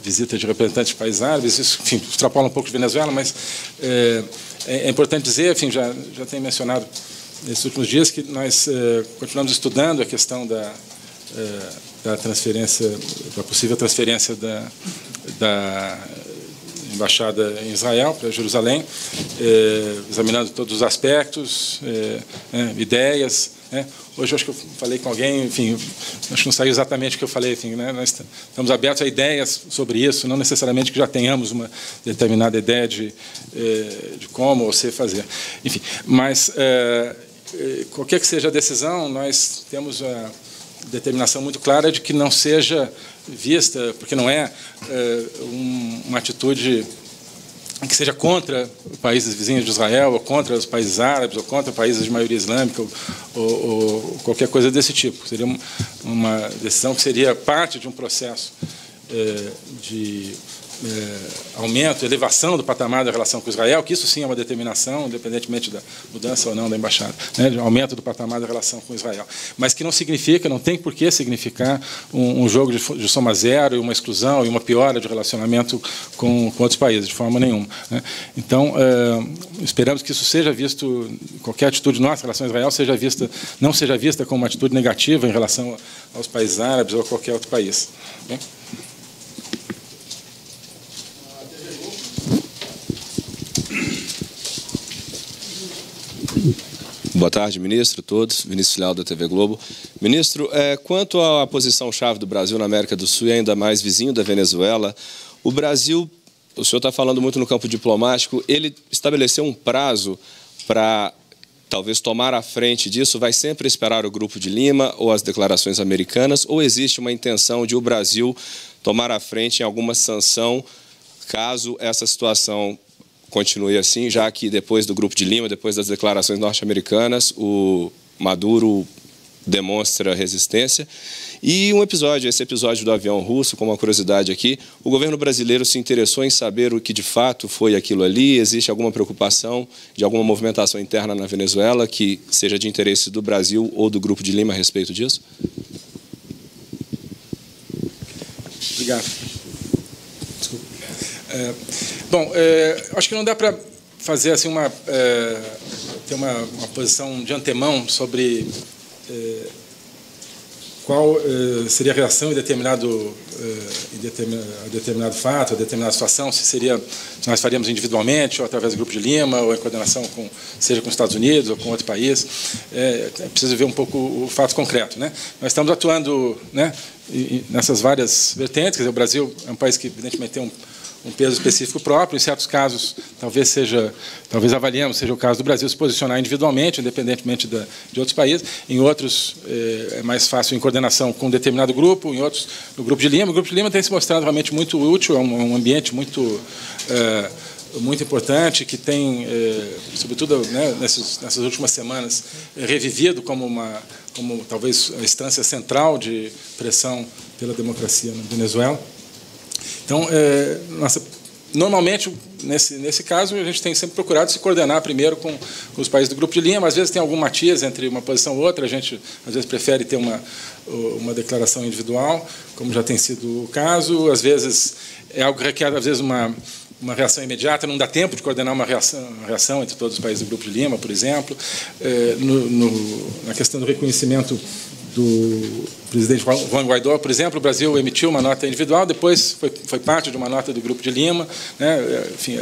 visita de representantes de países árabes, isso, enfim, extrapola um pouco de Venezuela, mas é importante dizer, enfim, já tenho mencionado nesses últimos dias que nós continuamos estudando a questão da transferência, da possível transferência da embaixada em Israel para Jerusalém, examinando todos os aspectos, ideias. Hoje eu acho que eu falei com alguém, enfim, acho que não saiu exatamente o que eu falei, enfim, né? Nós estamos abertos a ideias sobre isso, não necessariamente que já tenhamos uma determinada ideia de como ou se fazer. Enfim, mas qualquer que seja a decisão, nós temos a determinação muito clara de que não seja vista, porque não é uma atitude que seja contra países vizinhos de Israel, ou contra os países árabes, ou contra países de maioria islâmica, ou qualquer coisa desse tipo. Seria uma decisão que seria parte de um processo de aumento, elevação do patamar da relação com Israel, que isso sim é uma determinação, independentemente da mudança ou não da embaixada, né, de aumento do patamar da relação com Israel. Mas que não significa, não tem por que significar um jogo de soma zero, e uma exclusão, e uma piora de relacionamento com outros países, de forma nenhuma, né. Então, esperamos que isso seja visto, qualquer atitude nossa em relação a Israel não seja vista como uma atitude negativa em relação aos países árabes ou a qualquer outro país. Bem? Boa tarde, ministro, todos. Vinícius Leal, da TV Globo. Ministro, quanto à posição-chave do Brasil na América do Sul e ainda mais vizinho da Venezuela, o Brasil, o senhor está falando muito no campo diplomático, ele estabeleceu um prazo para talvez tomar a frente disso? Vai sempre esperar o Grupo de Lima ou as declarações americanas, ou existe uma intenção de o Brasil tomar a frente em alguma sanção caso essa situação continue assim, já que depois do Grupo de Lima, depois das declarações norte-americanas, o Maduro demonstra resistência? E esse episódio do avião russo, como uma curiosidade aqui, o governo brasileiro se interessou em saber o que de fato foi aquilo ali? Existe alguma preocupação de alguma movimentação interna na Venezuela que seja de interesse do Brasil ou do Grupo de Lima a respeito disso? Obrigado. Desculpa. Bom, acho que não dá para fazer assim ter uma posição de antemão sobre qual seria a reação em determinado fato, a determinada situação, se nós faríamos individualmente, ou através do Grupo de Lima, ou em coordenação seja com os Estados Unidos ou com outro país. É preciso ver um pouco o fato concreto, né? Nós estamos atuando, né, nessas várias vertentes. Quer dizer, o Brasil é um país que, evidentemente, tem um peso específico próprio. Em certos casos, talvez avaliemos, seja o caso do Brasil se posicionar individualmente, independentemente de outros países. Em outros, é mais fácil em coordenação com um determinado grupo, em outros, no Grupo de Lima. O Grupo de Lima tem se mostrado realmente muito útil, é um ambiente muito importante, que tem, sobretudo, né, nessas últimas semanas, revivido como talvez a instância central de pressão pela democracia na Venezuela. Então, normalmente, nesse caso, a gente tem sempre procurado se coordenar primeiro com os países do Grupo de Lima. Às vezes tem algum matiz entre uma posição ou outra, a gente, às vezes, prefere ter uma declaração individual, como já tem sido o caso. Às vezes, é algo que requer, às vezes, uma reação imediata, não dá tempo de coordenar uma reação entre todos os países do Grupo de Lima, por exemplo. Na questão do reconhecimento do presidente Juan Guaidó, por exemplo, o Brasil emitiu uma nota individual, depois foi parte de uma nota do Grupo de Lima, né? Enfim,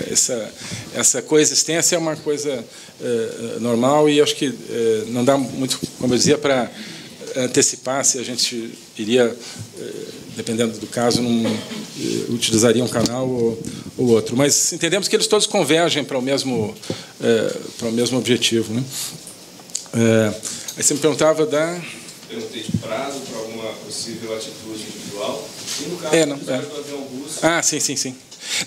essa coexistência é uma coisa normal e acho que não dá muito, como eu dizia, para antecipar se a gente iria, dependendo do caso, utilizaria um canal ou outro. Mas entendemos que eles todos convergem para o mesmo objetivo, né? Aí você me perguntava Perguntei de prazo para alguma possível atitude individual. E no caso do avião russo... Sim.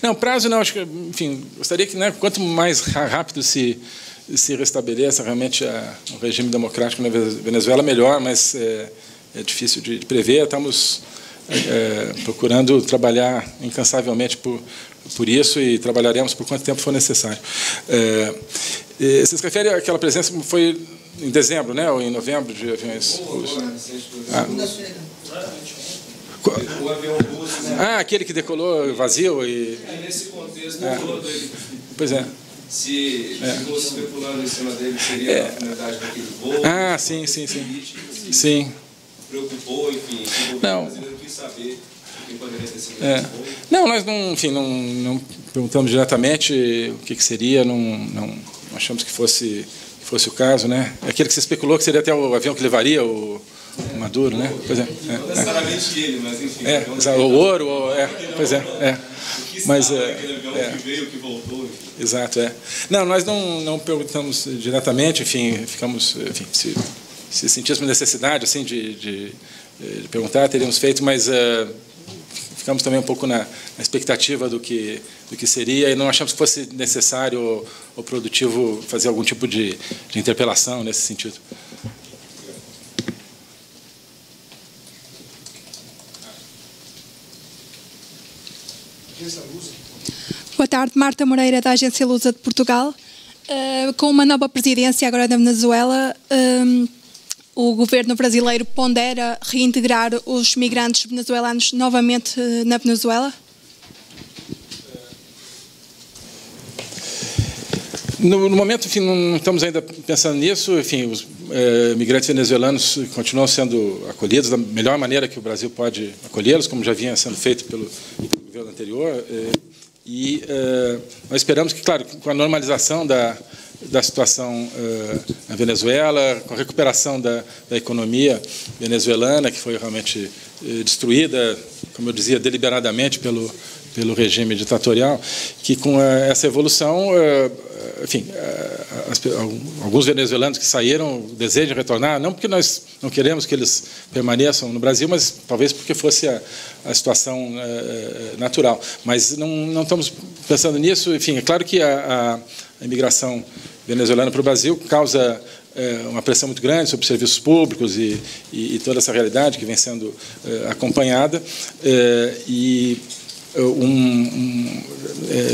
Não, prazo não, acho que, enfim, gostaria que, né, quanto mais rápido se restabeleça realmente o regime democrático na Venezuela, melhor, mas é difícil de prever. Estamos procurando trabalhar incansavelmente por isso e trabalharemos por quanto tempo for necessário. Você se refere àquela presença que foi em dezembro, né, ou em novembro, de aviões russos? O avião russo, né? Aquele que decolou vazio e... nesse contexto todo, pois é. Se ficou especulando em cima dele, seria a finalidade daquele voo? Sim. Preocupou, enfim, o governo brasileiro quis saber quem poderia ter sido esse voo? Não, nós não perguntamos diretamente o que seria, não achamos que fosse o caso, né? É aquele que se especulou que seria até o avião que levaria o Maduro, né? Pois é. Não necessariamente ele, mas enfim. O ouro, pois é. Mas aquele avião que veio, que voltou. Enfim. Exato, Não, nós não perguntamos diretamente, enfim, se sentíssemos necessidade, assim, de perguntar, teríamos feito, mas ficamos também um pouco na expectativa do que seria e não achamos que fosse necessário ou produtivo fazer algum tipo de interpelação nesse sentido. Boa tarde, Marta Moreira, da Agência Lusa de Portugal. Com uma nova presidência agora da Venezuela, o governo brasileiro pondera reintegrar os migrantes venezuelanos novamente na Venezuela? No momento, enfim, não estamos ainda pensando nisso. Enfim, os migrantes venezuelanos continuam sendo acolhidos da melhor maneira que o Brasil pode acolhê-los, como já vinha sendo feito pelo governo anterior. E nós esperamos que, claro, com a normalização da situação na Venezuela, com a recuperação da economia venezuelana, que foi realmente destruída, como eu dizia, deliberadamente pelo regime ditatorial, que com essa evolução, enfim, alguns venezuelanos que saíram desejam retornar, não porque nós não queremos que eles permaneçam no Brasil, mas talvez porque fosse a situação natural. Mas não estamos pensando nisso. Enfim, é claro que a imigração venezuelana para o Brasil causa uma pressão muito grande sobre serviços públicos e toda essa realidade que vem sendo acompanhada.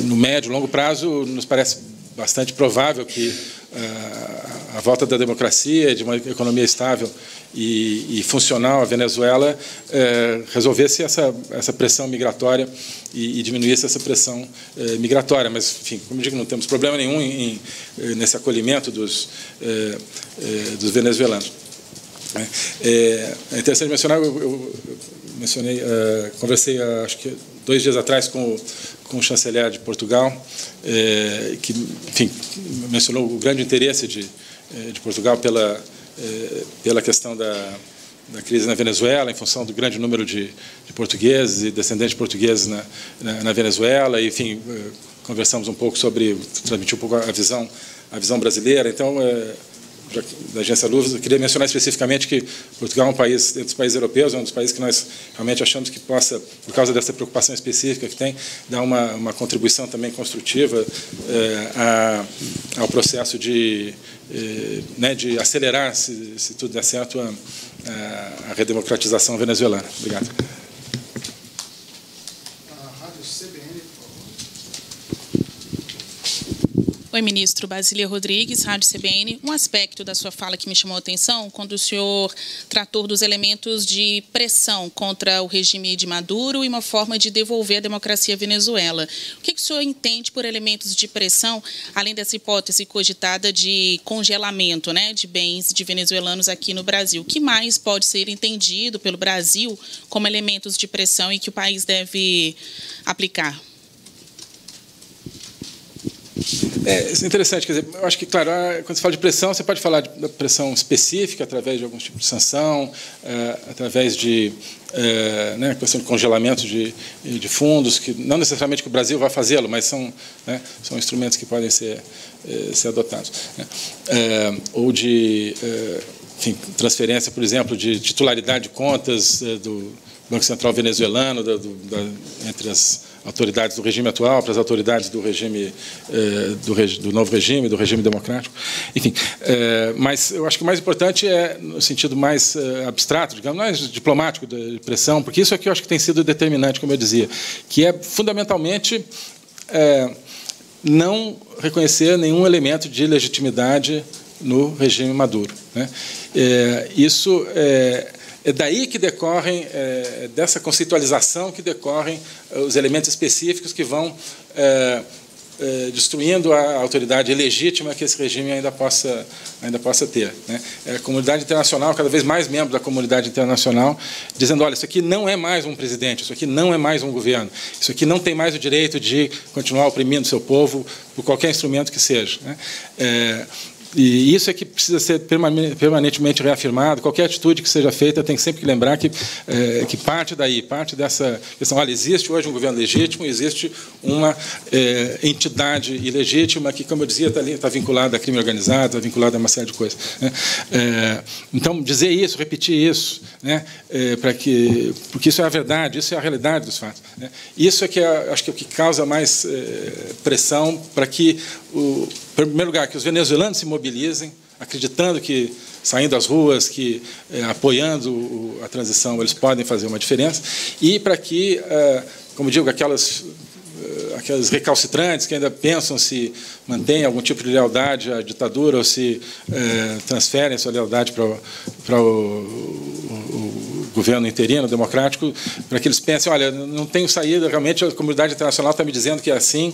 No médio e longo prazo, nos parece bastante provável que a volta da democracia, de uma economia estável e funcional à Venezuela resolvesse essa pressão migratória e diminuísse essa pressão migratória. Mas, enfim, como eu digo, não temos problema nenhum nesse acolhimento dos venezuelanos. É interessante mencionar, eu mencionei, conversei, acho que 2 dias atrás com o chanceler de Portugal, que, enfim, mencionou o grande interesse de Portugal pela questão crise na Venezuela, em função do grande número de portugueses e descendentes de portugueses na Venezuela. Enfim, conversamos um pouco sobre, transmitir um pouco a visão brasileira. Então, da Agência Luz, eu queria mencionar especificamente que Portugal é um país, entre os países europeus, é um dos países que nós realmente achamos que possa, por causa dessa preocupação específica que tem, dar uma contribuição também construtiva ao processo de acelerar, se tudo der certo, a redemocratização venezuelana. Obrigado. Oi, ministro. Basília Rodrigues, Rádio CBN. Um aspecto da sua fala que me chamou a atenção, quando o senhor tratou dos elementos de pressão contra o regime de Maduro e uma forma de devolver a democracia à Venezuela. O que o senhor entende por elementos de pressão, além dessa hipótese cogitada de congelamento, né, de bens de venezuelanos aqui no Brasil? O que mais pode ser entendido pelo Brasil como elementos de pressão e que o país deve aplicar? É interessante, quer dizer, eu acho que, claro, quando se fala de pressão, você pode falar da pressão específica através de alguns tipos de sanção, através de questão de congelamento de fundos, que não necessariamente que o Brasil vai fazê-lo, mas são instrumentos que podem ser adotados. Ou de enfim, transferência, por exemplo, de titularidade de contas do Banco Central venezuelano, entre as autoridades do regime atual para as autoridades do regime do novo regime, do regime democrático, enfim. Mas eu acho que o mais importante é no sentido mais abstrato, digamos, mais diplomático de pressão, porque isso aqui eu acho que tem sido determinante, como eu dizia, que é fundamentalmente não reconhecer nenhum elemento de legitimidade no regime Maduro, né? Isso é daí que decorrem, dessa conceitualização que decorrem os elementos específicos que vão destruindo a autoridade legítima que esse regime ainda possa ter, né? A comunidade internacional, cada vez mais membros da comunidade internacional, dizendo, olha, isso aqui não é mais um presidente, isso aqui não é mais um governo, isso aqui não tem mais o direito de continuar oprimindo o seu povo por qualquer instrumento que seja, né? E isso é que precisa ser permanentemente reafirmado. Qualquer atitude que seja feita tem sempre que lembrar que parte daí, parte dessa questão. Olha, existe hoje um governo legítimo, existe uma entidade ilegítima que, como eu dizia, está vinculada a crime organizado, está vinculada a uma série de coisas, né? Então, dizer isso, repetir isso, né? Porque isso é a verdade, isso é a realidade dos fatos, né? Isso é que acho que é o que causa mais pressão para que em primeiro lugar, que os venezuelanos se mobilizem, acreditando que, saindo às ruas, que apoiando a transição, eles podem fazer uma diferença, e para que, como digo, aquelas recalcitrantes que ainda pensam se mantêm algum tipo de lealdade à ditadura ou se transferem sua lealdade para o governo interino, democrático, para que eles pensem, olha, não tenho saída, realmente a comunidade internacional está me dizendo que é assim,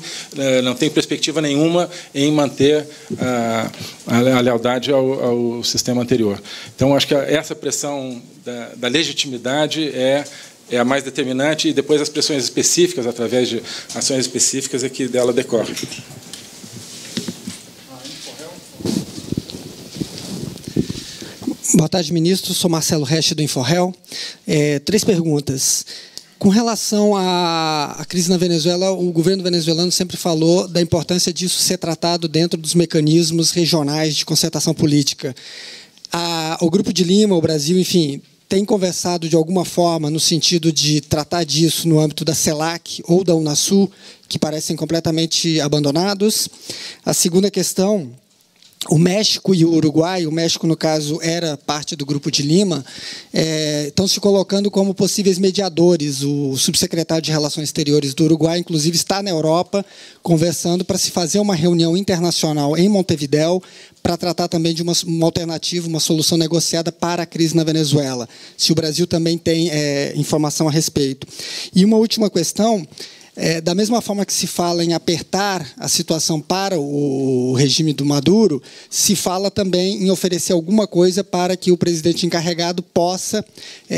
não tem perspectiva nenhuma em manter a lealdade ao sistema anterior. Então, acho que essa pressão da legitimidade é a mais determinante, e depois as pressões específicas, através de ações específicas, é que dela decorre. Boa tarde, ministro. Sou Marcelo Resch, do InfoRel. 3 perguntas. Com relação à crise na Venezuela, o governo venezuelano sempre falou da importância disso ser tratado dentro dos mecanismos regionais de concertação política. O Grupo de Lima, o Brasil, enfim, tem conversado de alguma forma no sentido de tratar disso no âmbito da CELAC ou da Unasul, que parecem completamente abandonados. A segunda questão, o México e o Uruguai, o México, no caso, era parte do Grupo de Lima, estão se colocando como possíveis mediadores. O subsecretário de Relações Exteriores do Uruguai, inclusive, está na Europa conversando para se fazer uma reunião internacional em Montevidéu para tratar também de uma alternativa, uma solução negociada para a crise na Venezuela. Se o Brasil também tem informação a respeito. E uma última questão. Da mesma forma que se fala em apertar a situação para o regime do Maduro, se fala também em oferecer alguma coisa para que o presidente encarregado possa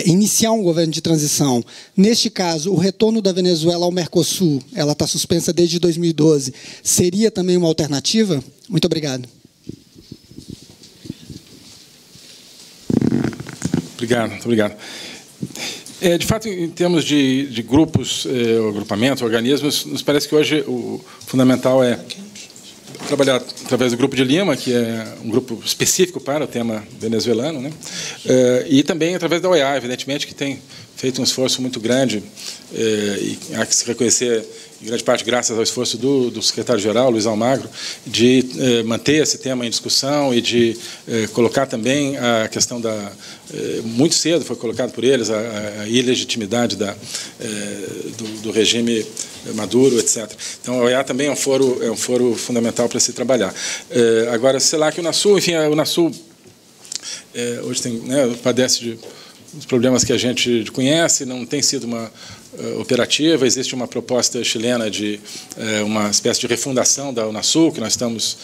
iniciar um governo de transição. Neste caso, o retorno da Venezuela ao Mercosul, ela está suspensa desde 2012, seria também uma alternativa? Muito obrigado. Obrigado, muito obrigado. De fato, em termos de grupos, agrupamentos, organismos, nos parece que hoje o fundamental é trabalhar através do Grupo de Lima, que é um grupo específico para o tema venezuelano, né? E também através da OEA, evidentemente, que tem feito um esforço muito grande, e há que se reconhecer, em grande parte graças ao esforço do secretário-geral, Luiz Almagro, de manter esse tema em discussão e de colocar também a questão da... muito cedo foi colocado por eles a ilegitimidade do regime Maduro, etc. Então, a OEA também é um foro fundamental para se trabalhar. Agora, sei lá que o UNASUL, enfim, o UNASUL hoje tem, né, padece de os problemas que a gente conhece, não tem sido uma operativa. Existe uma proposta chilena de uma espécie de refundação da UNASUL, que nós estamos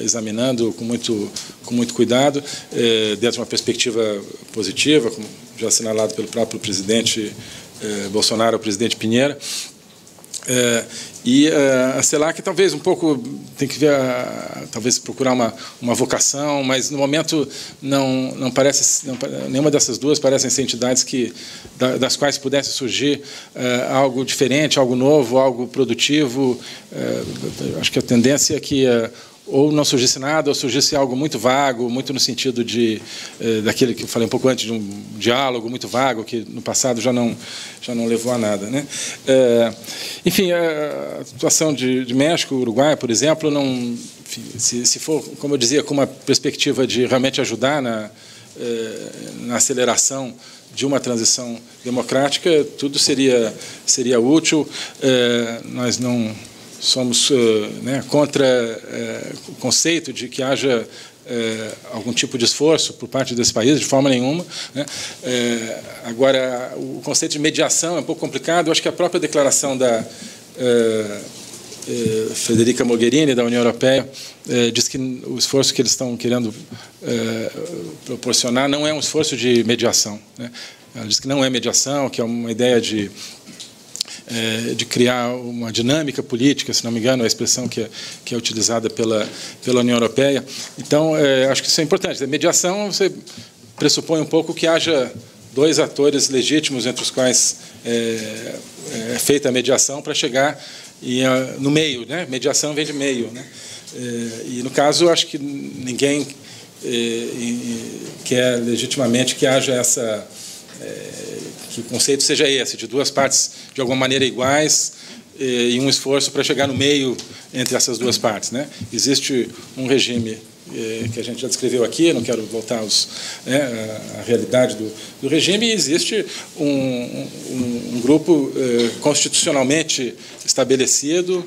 examinando com muito cuidado, dentro de uma perspectiva positiva, como já assinalado pelo próprio presidente Bolsonaro, o presidente Piñera. E a CELAC talvez um pouco tem que ver, talvez procurar uma vocação, mas no momento não parece, nenhuma dessas duas parecem ser entidades das quais pudesse surgir algo diferente, algo novo, algo produtivo. Acho que a tendência é que ou não surgisse nada, ou surgisse algo muito vago, muito no sentido daquele que eu falei um pouco antes, de um diálogo muito vago, que no passado já não levou a nada, né? Enfim, a situação de México, Uruguai, por exemplo, não, enfim, se for, como eu dizia, com uma perspectiva de realmente ajudar na aceleração de uma transição democrática, tudo seria útil. Nós não somos contra o conceito de que haja algum tipo de esforço por parte desse país, de forma nenhuma, né? Agora, o conceito de mediação é um pouco complicado. Eu acho que a própria declaração da Federica Mogherini, da União Europeia, diz que o esforço que eles estão querendo proporcionar não é um esforço de mediação, né? Ela diz que não é mediação, que é uma ideia de criar uma dinâmica política, se não me engano, a expressão que é utilizada pela União Europeia. Então, acho que isso é importante. A mediação, você pressupõe um pouco que haja dois atores legítimos entre os quais é feita a mediação para chegar no meio, né? Mediação vem de meio, né? E, no caso, acho que ninguém quer legitimamente que haja que o conceito seja esse, de duas partes de alguma maneira iguais e um esforço para chegar no meio entre essas duas partes, né? Existe um regime que a gente já descreveu aqui, não quero voltar à realidade do regime, e existe um grupo constitucionalmente estabelecido,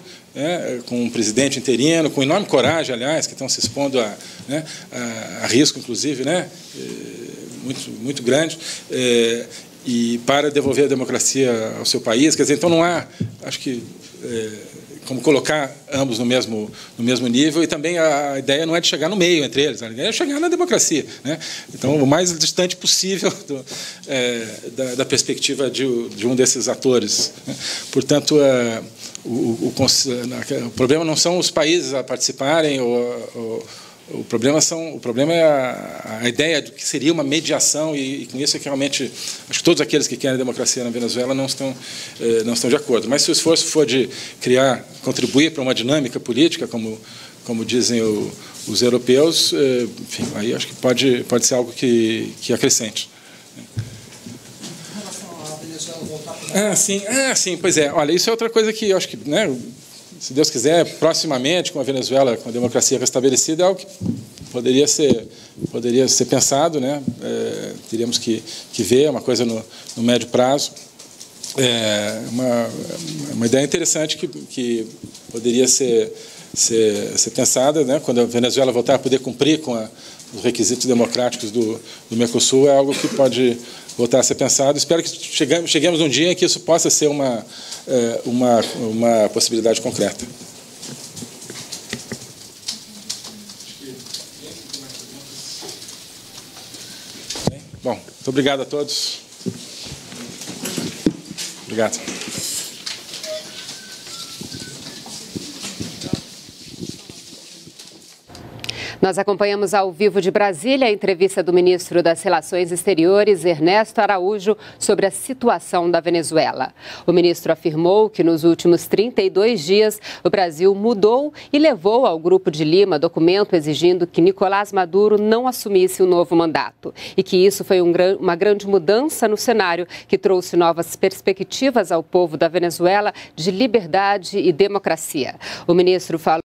com um presidente interino, com enorme coragem, aliás, que estão se expondo a risco, inclusive, muito grande, e para devolver a democracia ao seu país. Quer dizer, então não há, acho que, como colocar ambos no mesmo nível, e também a ideia não é de chegar no meio entre eles, a ideia é chegar na democracia, né? Então, o mais distante possível da perspectiva de um desses atores, né? Portanto, o problema não são os países a participarem, o problema é a ideia de que seria uma mediação, e com isso é que realmente acho que todos aqueles que querem democracia na Venezuela não estão de acordo. Mas se o esforço for de contribuir para uma dinâmica política, como dizem os europeus, enfim, aí acho que pode ser algo que acrescente. Em relação à Venezuela voltar... Sim, pois é. Olha, isso é outra coisa que eu acho que, né, se Deus quiser, proximamente, com a Venezuela, com a democracia restabelecida, é algo que poderia ser pensado, né? Teríamos que ver, uma coisa no médio prazo. Uma ideia interessante que poderia ser pensada, né? Quando a Venezuela voltar a poder cumprir com os requisitos democráticos do Mercosul, é algo que pode voltar a ser pensado. Espero que cheguemos num dia em que isso possa ser uma possibilidade concreta. Bom, muito obrigado a todos. Obrigado. Nós acompanhamos ao vivo de Brasília a entrevista do ministro das Relações Exteriores, Ernesto Araújo, sobre a situação da Venezuela. O ministro afirmou que nos últimos 32 dias o Brasil mudou e levou ao Grupo de Lima documento exigindo que Nicolás Maduro não assumisse um novo mandato e que isso foi uma grande mudança no cenário que trouxe novas perspectivas ao povo da Venezuela de liberdade e democracia. O ministro falou